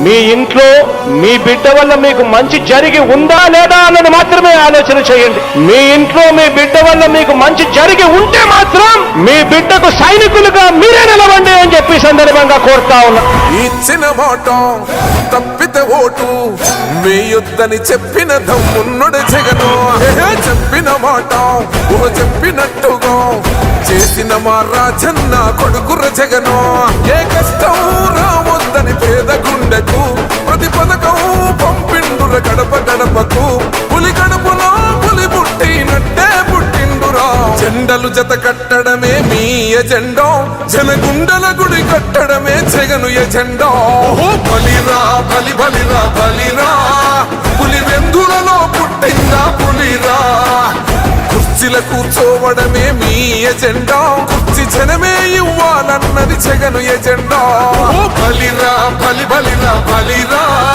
మీ ఇంట్లో మీ బిడ్డ వల్ల మీకు మంచి జరిగి ఉందా లేదా అన్నది మాత్రమే ఆలోచన చేయండి. మీ ఇంట్లో మీ బిడ్డ వల్ల మీకు మంచి జరిగి ఉంటే మాత్రం మీ బిడ్డకు సైనికులుగా మీరే నిలవండి అని చెప్పి సందర్భంగా కోరుతా ఉన్నా. ఇచ్చిన మాట తప్పితే ఓటు మీ యుద్ధని చెప్పిన దమ్మున్నడు జగను. చెప్పిన మాట చెప్పినట్టుగా చేసిన మా రాజన్న కొడుకుర జగను. ఏ కష్టం రావద్దని పేద గుండెకు ప్రతి పథకం పంపిండుర గడప గడపకు. పులి గడపలో పులి పుట్టినట్టే పుట్టిండురా. జెండలు జత కట్టడమే మీ ఎజెండా, జనగుండల గుడి కట్టడమే జగను ఎజెండా. బలిరా బలి బలిరా బలిరా, పులి వెందులలో పుట్టిందా పులిరా. కుర్చీల కూర్చోవడమే మీ ఎజెండా, కుర్చీ జనమే ఇవ్వాలన్నది జగను ఎజెండా. బలిరా